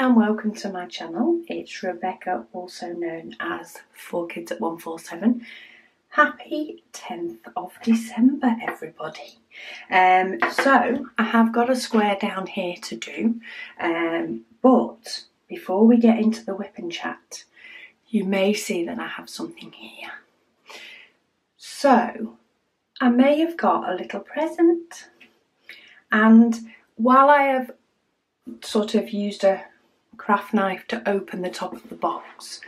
and welcome to my channel. It's Rebecca, also known as 4Kids at 147. Happy 10th of December, everybody. So I have got a square down here to do, but before we get into the whip and chat, you may see that I have something here. So I may have got a little present, and while I have sort of used a craft knife to open the top of the box,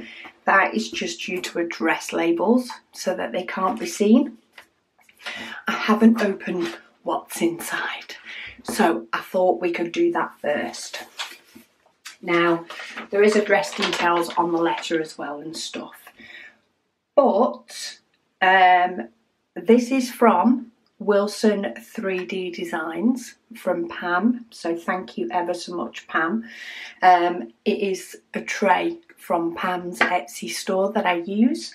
that is just due to address labels so that they can't be seen. I haven't opened what's inside, so I thought we could do that first. Now, there is address details on the letter as well and stuff, but this is from Wilson 3D Designs from Pam, so thank you ever so much, Pam. It is a tray from Pam's Etsy store that I use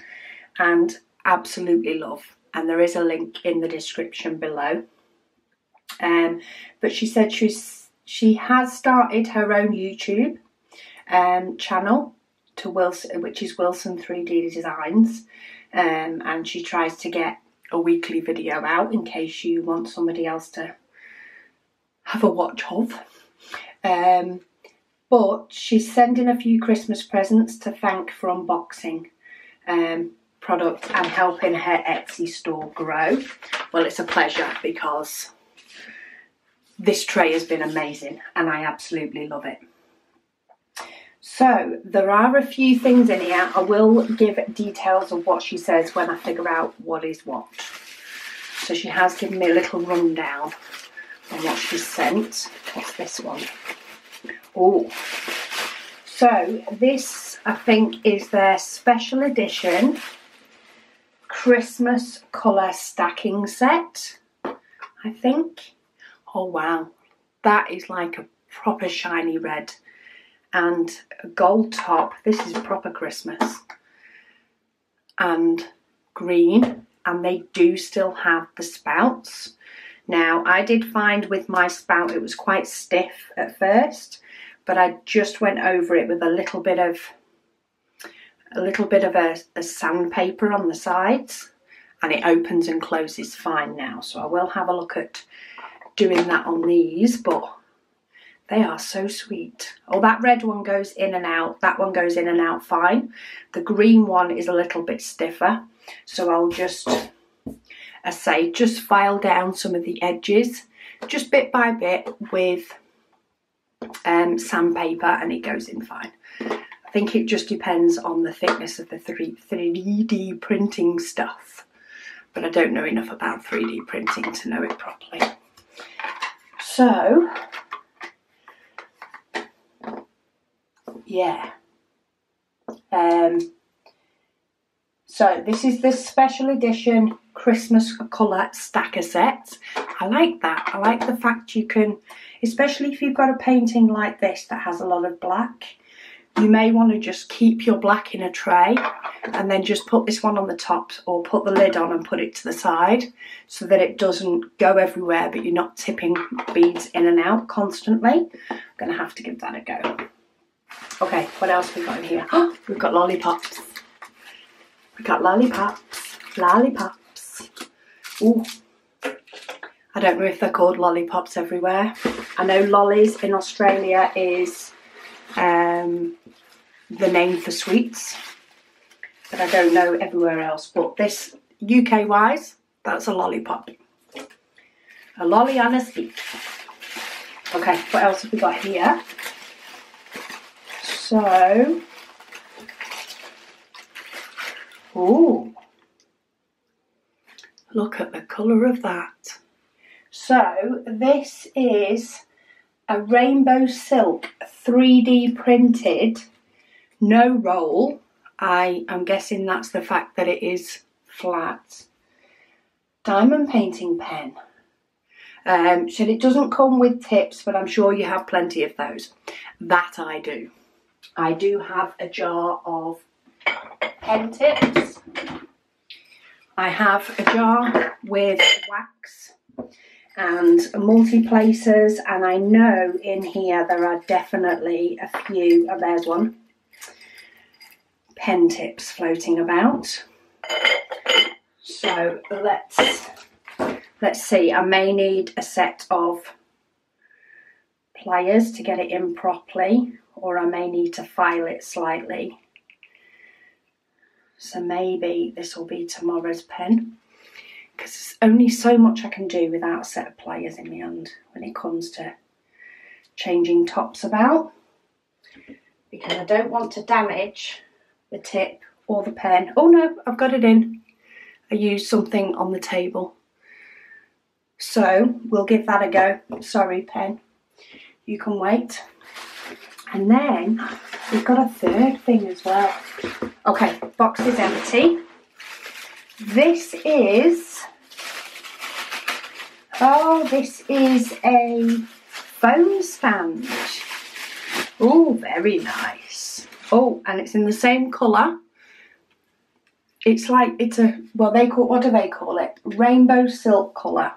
and absolutely love, and there is a link in the description below. But she said she has started her own YouTube channel to Wilson, which is Wilson 3D Designs, and she tries to get a weekly video out in case you want somebody else to have a watch of. But she's sending a few Christmas presents to thank for unboxing product and helping her Etsy store grow. Well, it's a pleasure because this tray has been amazing and I absolutely love it. So there are a few things in here. I will give details of what she says when I figure out what is what. So she has given me a little rundown on what she's sent. What's this one? Oh, so this I think is their special edition Christmas colour stacking set, I think. Oh wow, that is like a proper shiny red and a gold top. This is proper Christmas, and green, and they do still have the spouts. Now I did find with my spout it was quite stiff at first, but I just went over it with a little bit of a sandpaper on the sides, and it opens and closes fine now. So I will have a look at doing that on these, but they are so sweet. Oh, that red one goes in and out. That one goes in and out fine. The green one is a little bit stiffer, so I'll just, I say, just file down some of the edges, just bit by bit with sandpaper, and it goes in fine. I think it just depends on the thickness of the 3D printing stuff, but I don't know enough about 3D printing to know it properly. So yeah, so this is the special edition Christmas colour stacker set. I like that. I like the fact you can, especially if you've got a painting like this that has a lot of black, you may want to just keep your black in a tray and then just put this one on the top, or put the lid on and put it to the side so that it doesn't go everywhere, but you're not tipping beads in and out constantly. I'm going to have to give that a go. Okay, what else we got in here? Oh, we've got lollipops. We've got lollipops. Lollipops. Ooh. I don't know if they're called lollipops everywhere. I know lollies in Australia is the name for sweets, but I don't know everywhere else. But this, UK wise, that's a lollipop. A lolly and a sweet. Okay, what else have we got here? So, ooh, look at the colour of that. So this is a rainbow silk 3D printed, no roll. I am guessing that's the fact that it is flat. Diamond painting pen. So it doesn't come with tips, but I'm sure you have plenty of those. That I do. I do have a jar of pen tips. I have a jar with wax, and multi-placers, and I know in here there are definitely a few, oh, there's one, pen tips floating about. So let's see, I may need a set of pliers to get it in properly, or I may need to file it slightly. So maybe this will be tomorrow's pen, because there's only so much I can do without a set of pliers in my hand when it comes to changing tops about, because I don't want to damage the tip or the pen. Oh no, I've got it in. I used something on the table. So we'll give that a go. Sorry, pen. You can wait. And then we've got a third thing as well. Okay, box is empty. This is, oh, this is a phone stand. Oh, very nice. Oh, and it's in the same colour. It's like, it's a, well, what do they call it? Rainbow silk colour.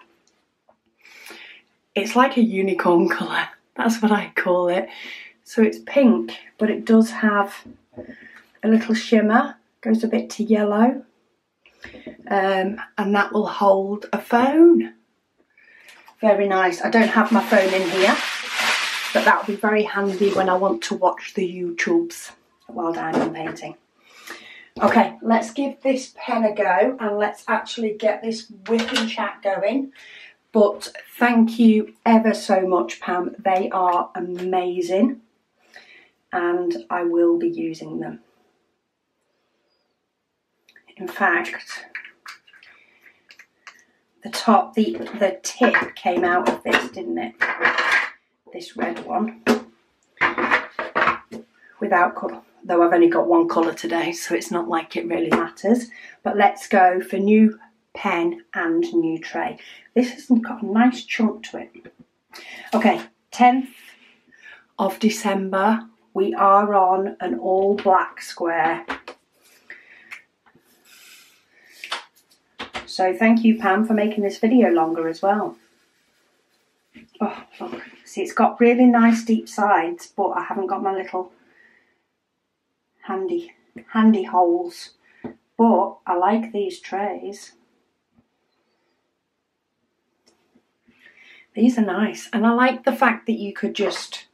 It's like a unicorn colour. That's what I call it. So it's pink, but it does have a little shimmer. Goes a bit to yellow. And that will hold a phone. Very nice. I don't have my phone in here, but that'll be very handy when I want to watch the YouTubes while diamond painting. Okay, let's give this pen a go and let's actually get this whipping chat going. But thank you ever so much, Pam. They are amazing and I will be using them. In fact, the tip came out of this, didn't it? This red one. Without colour, though I've only got one colour today, so it's not like it really matters. But let's go for new pen and new tray. This has got a nice chunk to it. Okay, 10th of December. We are on an all black square. So thank you, Pam, for making this video longer as well. Oh, look. See, it's got really nice deep sides, but I haven't got my little handy holes. But I like these trays. These are nice. And I like the fact that you could just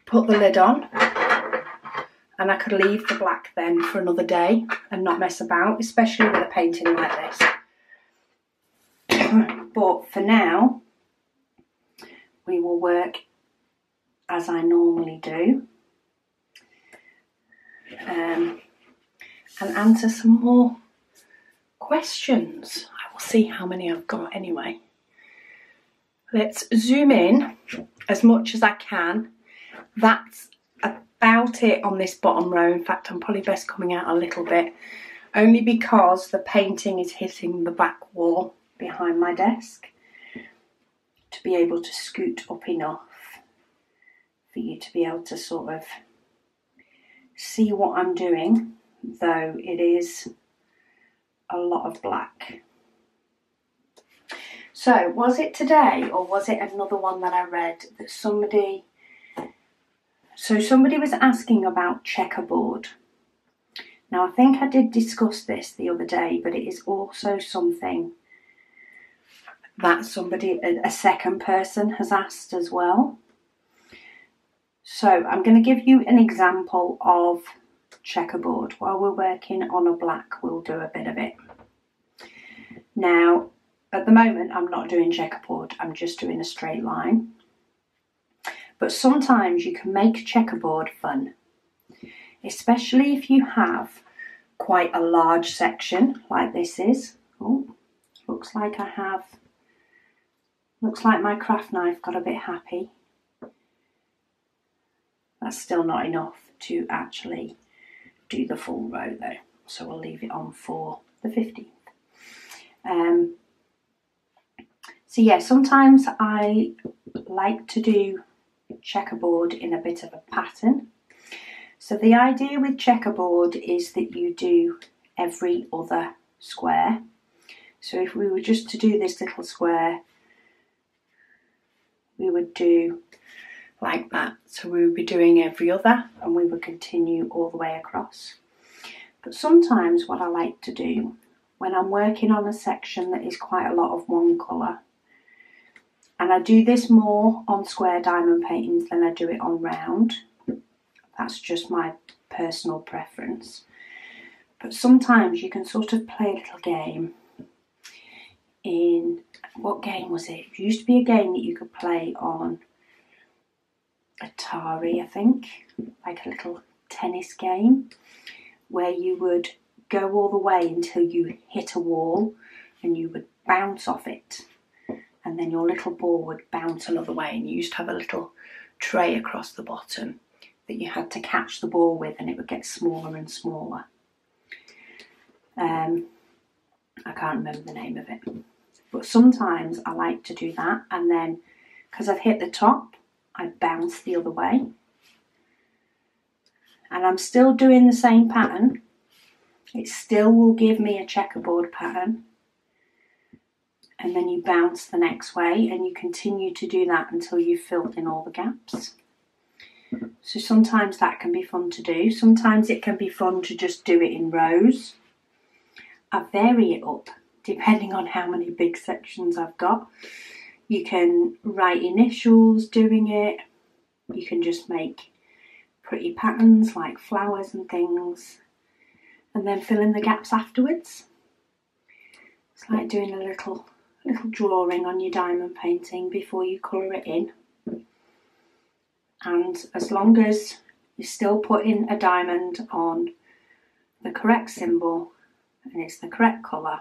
put the lid on and I could leave the black then for another day and not mess about, especially with a painting like this. But for now, we will work as I normally do and answer some more questions. I will see how many I've got anyway. Let's zoom in as much as I can. That's about it on this bottom row. In fact, I'm probably best coming out a little bit, only because the painting is hitting the back wall behind my desk to be able to scoot up enough for you to be able to sort of see what I'm doing, though it is a lot of black. So, was it today or was it another one that I read that somebody was asking about checkerboard. Now, I think I did discuss this the other day, but it is also something that a second person has asked as well. So I'm going to give you an example of checkerboard. While we're working on a black, we'll do a bit of it. Now, at the moment, I'm not doing checkerboard. I'm just doing a straight line. But sometimes you can make checkerboard fun, especially if you have quite a large section like this is. Oh, looks like my craft knife got a bit happy. That's still not enough to actually do the full row though, so we'll leave it on for the 15th. So yeah, sometimes I like to do checkerboard in a bit of a pattern. So the idea with checkerboard is that you do every other square. So if we were just to do this little square we would do like that. So we would be doing every other and we would continue all the way across. But sometimes what I like to do when I'm working on a section that is quite a lot of one colour, and I do this more on square diamond paintings than I do it on round. That's just my personal preference. But sometimes you can sort of play a little game in, what game was it? It used to be a game that you could play on Atari, I think, like a little tennis game, where you would go all the way until you hit a wall and you would bounce off it, and then your little ball would bounce another way, and you used to have a little tray across the bottom that you had to catch the ball with, and it would get smaller and smaller. I can't remember the name of it, but sometimes I like to do that, and then because I've hit the top, I bounce the other way, and I'm still doing the same pattern. It still will give me a checkerboard pattern, and then you bounce the next way, and you continue to do that until you've filled in all the gaps. So sometimes that can be fun to do. Sometimes it can be fun to just do it in rows. I vary it up depending on how many big sections I've got. You can write initials doing it. You can just make pretty patterns like flowers and things, and then fill in the gaps afterwards. It's like doing a little drawing on your diamond painting before you colour it in. And as long as you're still putting a diamond on the correct symbol and it's the correct colour,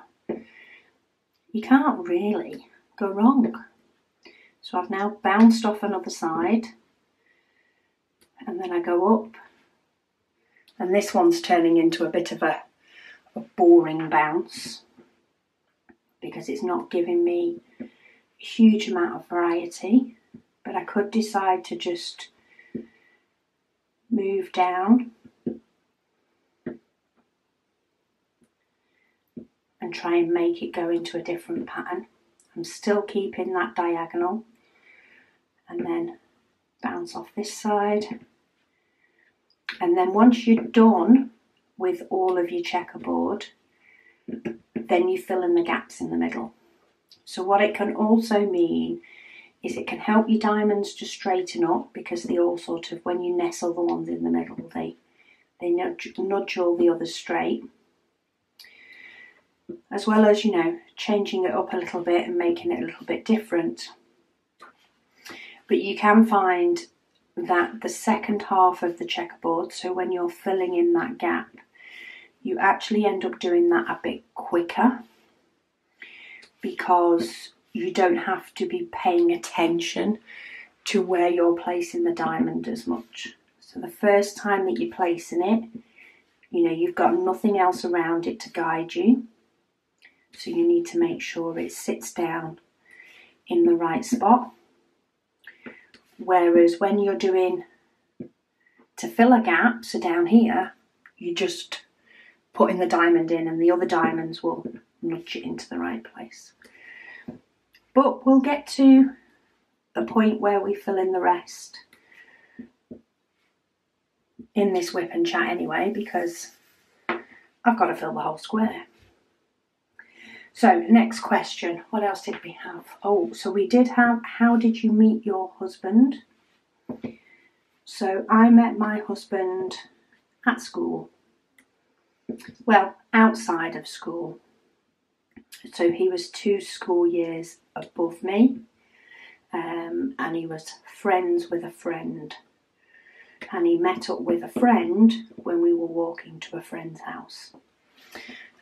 you can't really go wrong. So I've now bounced off another side, and then I go up, and this one's turning into a bit of a boring bounce because it's not giving me a huge amount of variety, but I could decide to just move down and try and make it go into a different pattern. I'm still keeping that diagonal, and then bounce off this side. And then once you're done with all of your checkerboard, then you fill in the gaps in the middle. So what it can also mean is it can help your diamonds to straighten up, because they all sort of, when you nestle the ones in the middle, they nudge all the others straight. As well as, you know, changing it up a little bit and making it a little bit different. But you can find that the second half of the checkerboard, so when you're filling in that gap, you actually end up doing that a bit quicker, because you don't have to be paying attention to where you're placing the diamond as much. So the first time that you're placing it, you know, you've got nothing else around it to guide you. So you need to make sure it sits down in the right spot. Whereas when you're doing to fill a gap, so down here, you just putting the diamond in and the other diamonds will nudge it into the right place. But we'll get to the point where we fill in the rest in this whip and chat anyway, because I've got to fill the whole square. So next question, what else did we have? Oh, so we did have, how did you meet your husband? So I met my husband at school. Well, outside of school. So he was 2 school years above me, and he was friends with a friend. And he met up with a friend when we were walking to a friend's house.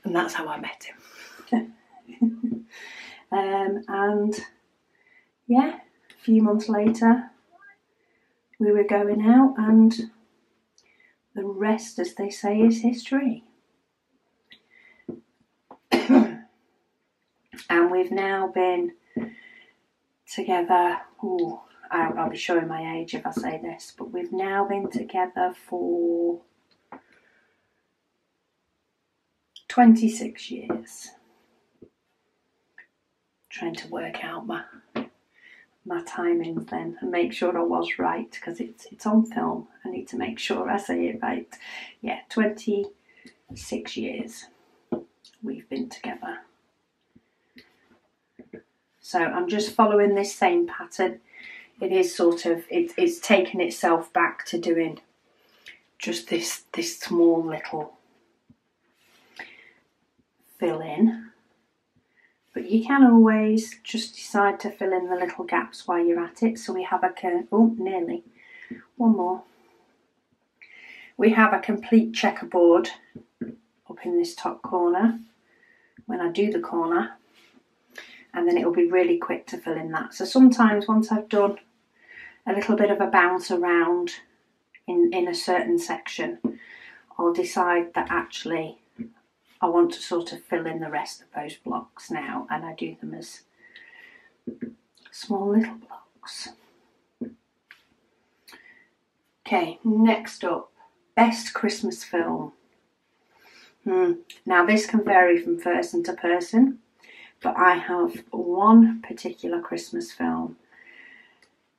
And that's how I met him. And yeah, a few months later we were going out, and the rest, as they say, is history. And we've now been together, I'll be showing my age if I say this, but we've now been together for 26 years. Trying to work out my my timings then and make sure I was right, because it's on film. I need to make sure I say it right. Yeah, 26 years we've been together. So I'm just following this same pattern. It is sort of, it's taken itself back to doing just this small little fill in. But you can always just decide to fill in the little gaps while you're at it. So we have nearly. One more. We have a complete checkerboard up in this top corner when I do the corner. And then it'll be really quick to fill in that. So sometimes once I've done a little bit of a bounce around in a certain section, I'll decide that actually I want to sort of fill in the rest of those blocks now, and I do them as small little blocks. Okay, next up, best Christmas film. Now this can vary from person to person, but I have one particular Christmas film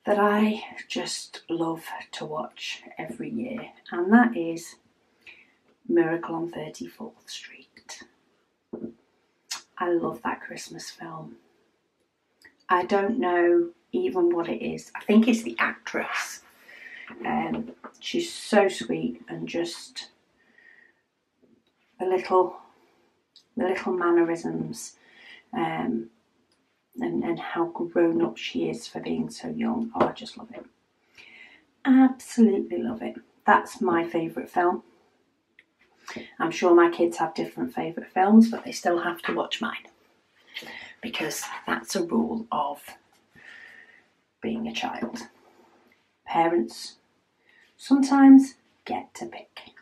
that I just love to watch every year, and that is Miracle on 34th Street. I love that Christmas film. I don't know even what it is. I think it's the actress. She's so sweet, and just the little mannerisms, and how grown up she is for being so young. Oh, I just love it. Absolutely love it. That's my favourite film. I'm sure my kids have different favourite films, but they still have to watch mine, because that's a rule of being a child. Parents sometimes get to pick.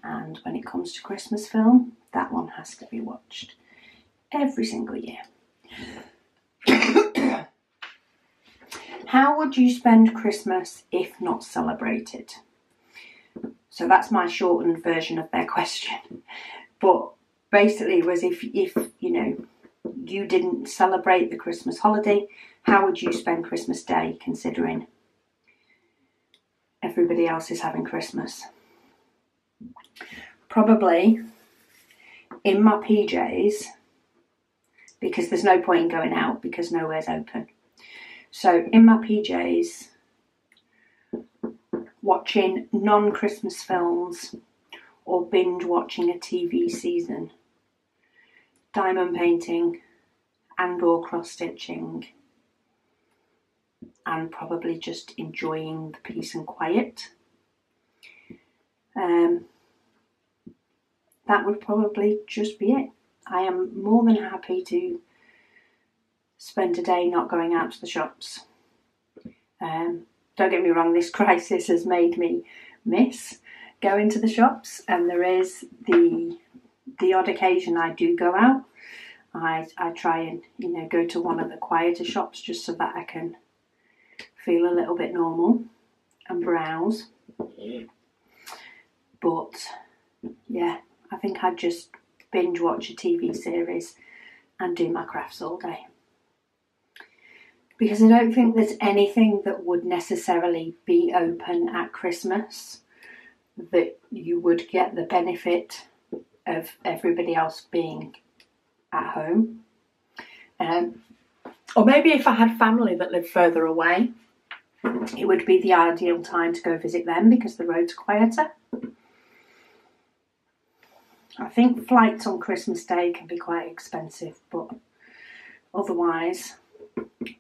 And when it comes to Christmas film, that one has to be watched every single year. How would you spend Christmas if not celebrated? So that's my shortened version of their question. But basically it was if you know, you didn't celebrate the Christmas holiday, how would you spend Christmas Day, considering everybody else is having Christmas? Probably in my PJs, because there's no point in going out because nowhere's open. So in my PJs, watching non-Christmas films or binge watching a TV season, diamond painting and or cross-stitching, and probably just enjoying the peace and quiet. That would probably just be it. I am more than happy to spend a day not going out to the shops. Don't get me wrong, this crisis has made me miss going to the shops, and there is the odd occasion I do go out. I try and, you know, go to one of the quieter shops just so that I can feel a little bit normal and browse. But yeah, I think I'd just binge watch a TV series and do my crafts all day. Because I don't think there's anything that would necessarily be open at Christmas that you would get the benefit of everybody else being at home. Or maybe if I had family that lived further away, it would be the ideal time to go visit them because the roads are quieter. I think flights on Christmas Day can be quite expensive, but otherwise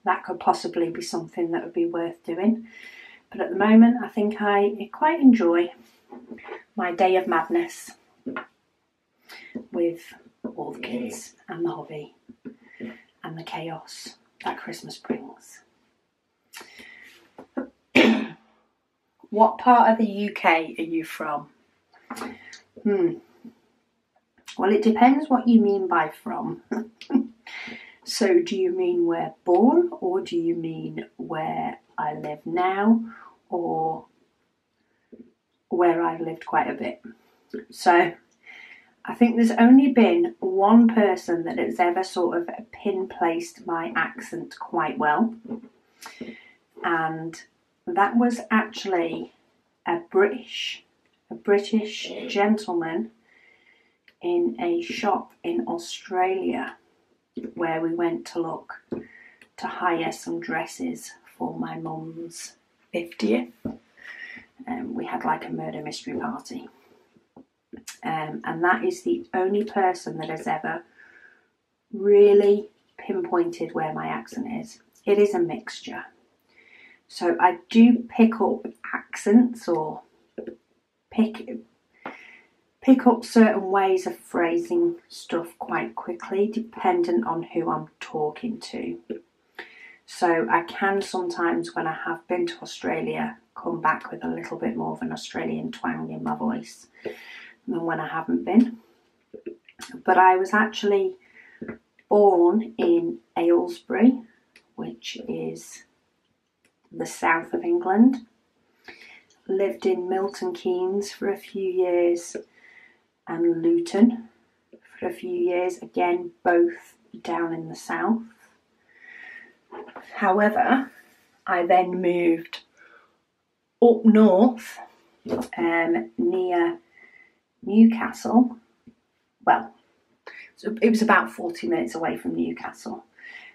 that could possibly be something that would be worth doing. But at the moment, I think I quite enjoy my day of madness with all the kids and the hobby and the chaos that Christmas brings. What part of the UK are you from? Well, it depends what you mean by from. So do you mean where born, or do you mean where I live now, or where I've lived quite a bit? So I think there's only been one person that has ever sort of pin-placed my accent quite well. And that was actually a British gentleman in a shop in Australia where we went to hire some dresses for my mum's 50th. We had like a murder mystery party. And that is the only person that has ever really pinpointed where my accent is. It is a mixture. So I do pick up accents or pick up certain ways of phrasing stuff quite quickly, dependent on who I'm talking to. So I can sometimes, when I have been to Australia, come back with a little bit more of an Australian twang in my voice than when I haven't been. But I was actually born in Aylesbury, which is the south of England. Lived in Milton Keynes for a few years and Luton for a few years, again both down in the south. However, I then moved up north near Newcastle. Well, so it was about 40 minutes away from Newcastle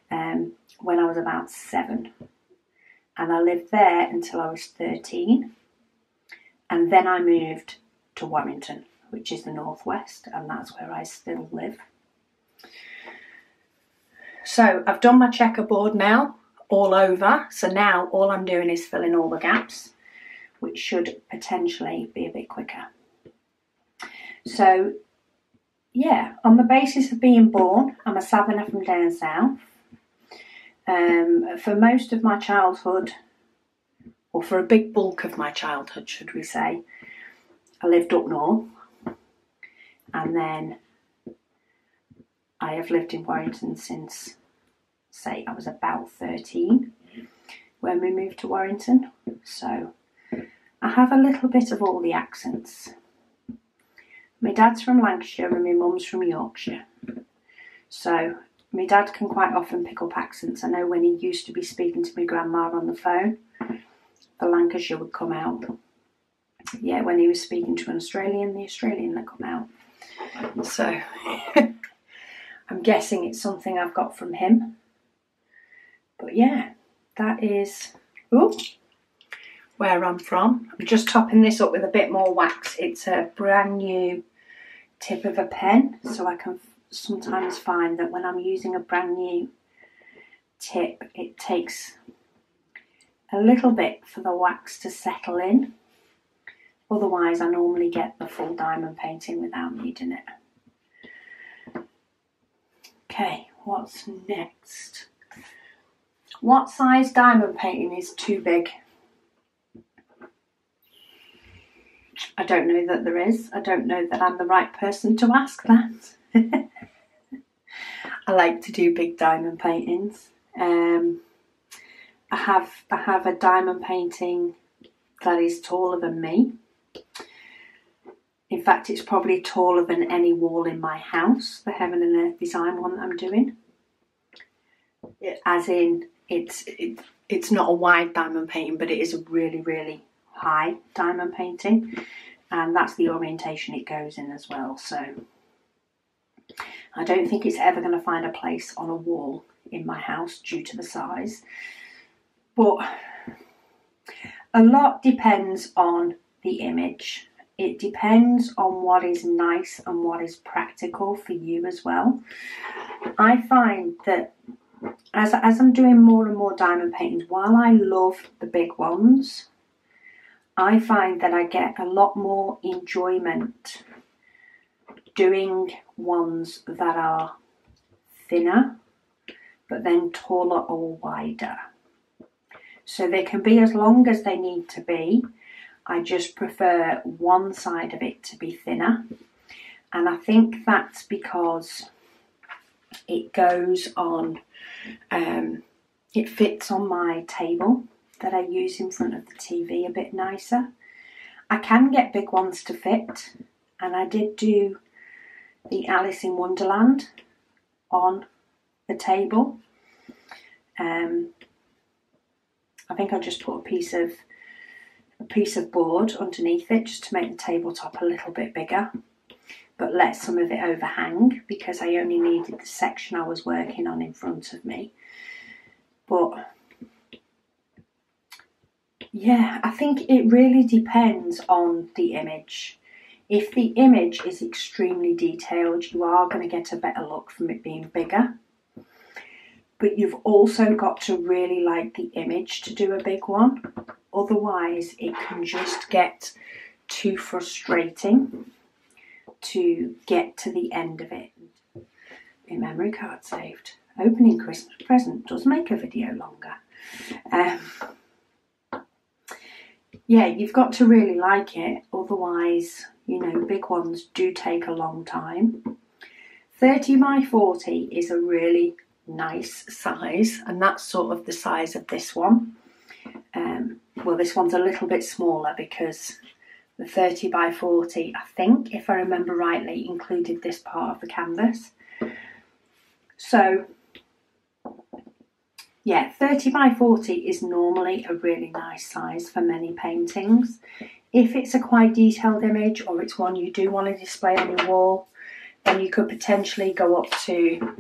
when I was about 7. And I lived there until I was 13. And then I moved to Warrington, which is the northwest, and that's where I still live. So I've done my checkerboard now, all over. So now all I'm doing is filling all the gaps, which should potentially be a bit quicker. So yeah, on the basis of being born, I'm a southerner from down south. For most of my childhood, or for a big bulk of my childhood, should we say, I lived up north. And then I have lived in Warrington since, say, I was about 13 when we moved to Warrington. So I have a little bit of all the accents. My dad's from Lancashire and my mum's from Yorkshire. So my dad can quite often pick up accents. I know when he used to be speaking to my grandma on the phone, the Lancashire would come out. Yeah, when he was speaking to an Australian, the Australian would come out. So I'm guessing it's something I've got from him. But yeah, that is where I'm from. I'm just topping this up with a bit more wax. It's a brand new tip of a pen, so I can sometimes find that when I'm using a brand new tip, it takes a little bit for the wax to settle in. Otherwise, I normally get the full diamond painting without needing it. Okay, what's next? What size diamond painting is too big? I don't know that there is. I don't know that I'm the right person to ask that. I like to do big diamond paintings. I have a diamond painting that is taller than me. In fact, it's probably taller than any wall in my house, the Heaven and Earth design one that I'm doing. As in, it's not a wide diamond painting, but it is a really, really high diamond painting. And that's the orientation it goes in as well. So I don't think it's ever going to find a place on a wall in my house due to the size. But a lot depends on the image. It depends on what is nice and what is practical for you as well. I find that as I'm doing more and more diamond paintings, while I love the big ones, I find that I get a lot more enjoyment doing ones that are thinner, but then taller or wider. So they can be as long as they need to be. I just prefer one side of it to be thinner. And I think that's because it goes on, it fits on my table that I use in front of the TV a bit nicer. I can get big ones to fit, and I did do the Alice in Wonderland on the table. I think I just put a piece of board underneath it just to make the tabletop a little bit bigger, but let some of it overhang because I only needed the section I was working on in front of me. But yeah, I think it really depends on the image. If the image is extremely detailed, you are going to get a better look from it being bigger. But you've also got to really like the image to do a big one. Otherwise, it can just get too frustrating to get to the end of it. My memory card saved. Opening Christmas present does make a video longer. Yeah, you've got to really like it. Otherwise, you know, big ones do take a long time. 30 by 40 is a really nice size, and that's sort of the size of this one. Well, this one's a little bit smaller because the 30 by 40, I think, if I remember rightly, included this part of the canvas. So yeah, 30 by 40 is normally a really nice size for many paintings. If it's a quite detailed image or it's one you do want to display on your wall, then you could potentially go up to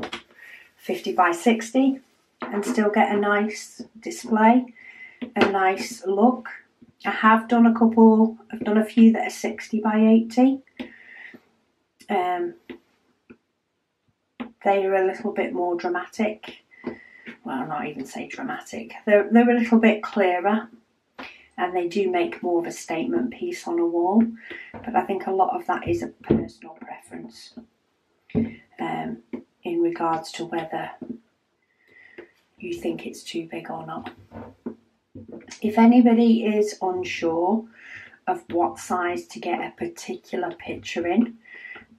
50 by 60 and still get a nice display, a nice look. I have done a few that are 60 by 80. They are a little bit more dramatic. Well, not even say dramatic. They're a little bit clearer, and they do make more of a statement piece on a wall. But I think a lot of that is a personal preference in regards to whether you think it's too big or not. If anybody is unsure of what size to get a particular picture in,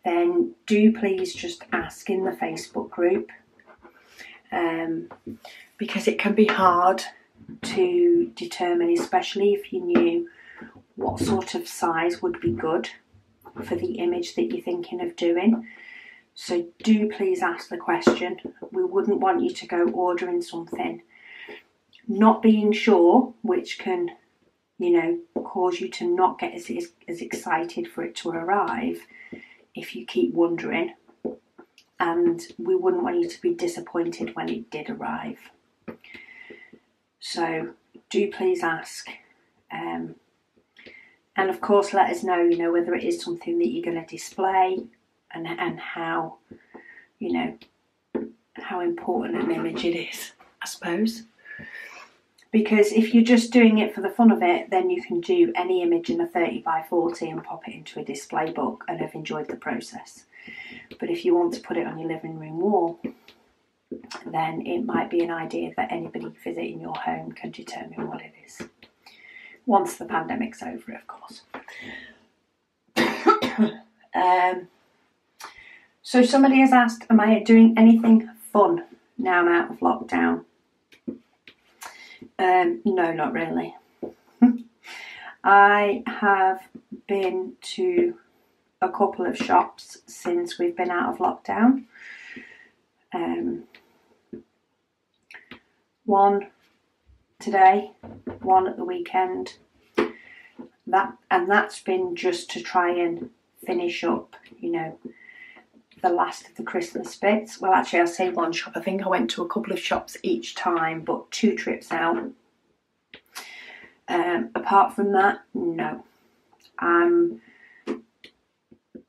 then do please just ask in the Facebook group, because it can be hard to determine, especially if you knew what sort of size would be good for the image that you're thinking of doing. So do please ask the question. We wouldn't want you to go ordering something not being sure, which can, you know, cause you to not get as excited for it to arrive if you keep wondering. And we wouldn't want you to be disappointed when it did arrive. So do please ask. And of course let us know, you know, whether it is something that you're going to display and how, you know, how important an image it is, I suppose. Because if you're just doing it for the fun of it, then you can do any image in a 30 by 40 and pop it into a display book and have enjoyed the process. But if you want to put it on your living room wall, then it might be an idea that anybody visiting your home can determine what it is. Once the pandemic's over, of course. So somebody has asked, am I doing anything fun now I'm out of lockdown? No, not really. I have been to a couple of shops since we've been out of lockdown. One today, one at the weekend. That's been just to try and finish up, you know, the last of the Christmas bits. Well, actually, I'll say one shop. I think I went to a couple of shops each time, but 2 trips out. Apart from that, no.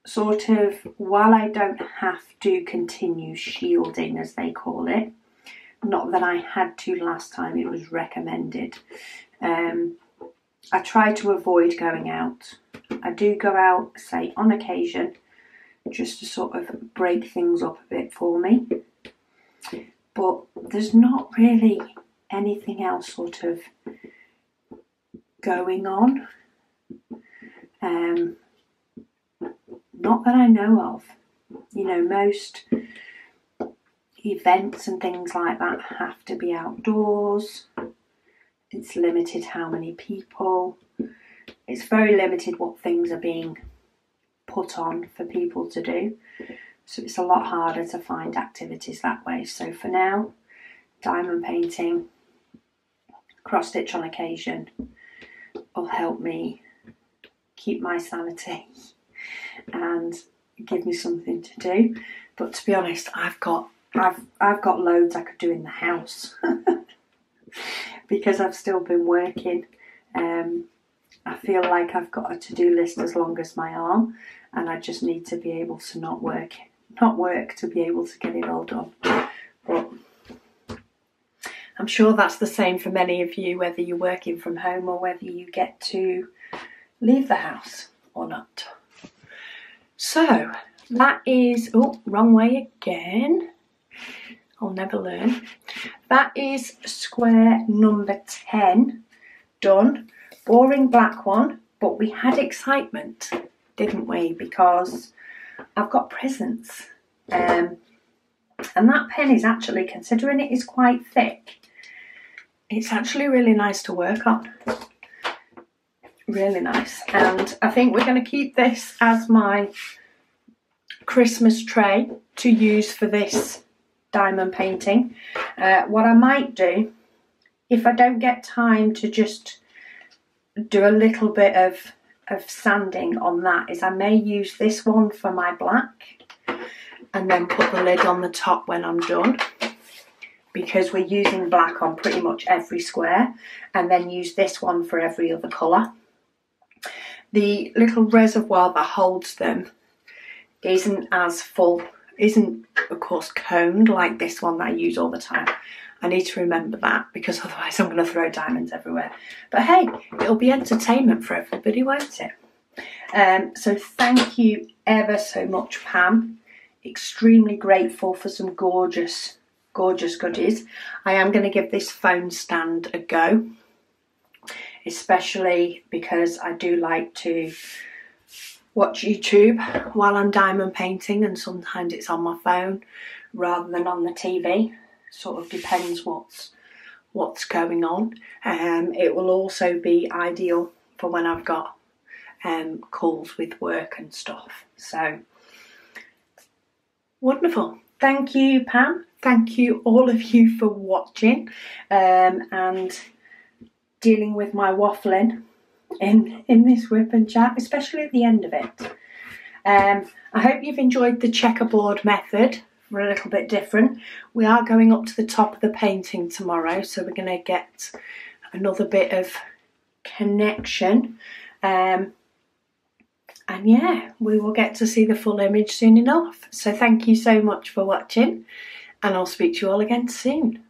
Sort of, while I don't have to continue shielding, as they call it, not that I had to last time, it was recommended. I try to avoid going out. I do go out, say, on occasion, just to sort of break things up a bit for me. But there's not really anything else sort of going on. Not that I know of. You know, most events and things like that have to be outdoors. It's limited how many people. It's very limited what things are being put on for people to do. So it's a lot harder to find activities that way. So for now, diamond painting, cross stitch on occasion will help me keep my sanity and give me something to do. But to be honest, I've got loads I could do in the house because I've still been working. I feel like I've got a to-do list as long as my arm, and I just need to be able to not work to be able to get it all done. But I'm sure that's the same for many of you, whether you're working from home or whether you get to leave the house or not. So that is, oh, wrong way again. I'll never learn. That is square number 10 done. Boring black one, but we had excitement, didn't we? Because I've got presents. And that pen is actually, considering it is quite thick, it's actually really nice to work on. Really nice. And I think we're going to keep this as my Christmas tray to use for this diamond painting. What I might do, if I don't get time to just do a little bit of sanding on that, is I may use this one for my black and then put the lid on the top when I'm done, because we're using black on pretty much every square, and then use this one for every other colour. The little reservoir that holds them isn't as full, isn't of course coned like this one that I use all the time. I need to remember that, because otherwise I'm going to throw diamonds everywhere. But hey, it'll be entertainment for everybody, won't it? So thank you ever so much, Pam. Extremely grateful for some gorgeous, gorgeous goodies. I am going to give this phone stand a go, especially because I do like to watch YouTube while I'm diamond painting, and sometimes it's on my phone rather than on the TV. Sort of depends what's going on. It will also be ideal for when I've got calls with work and stuff. So wonderful. Thank you, Pam. Thank you all of you for watching and dealing with my waffling in this whip and chat, especially at the end of it. I hope you've enjoyed the checkerboard method. We're a little bit different. We are going up to the top of the painting tomorrow, so we're going to get another bit of connection. And yeah, we will get to see the full image soon enough. So thank you so much for watching, and I'll speak to you all again soon.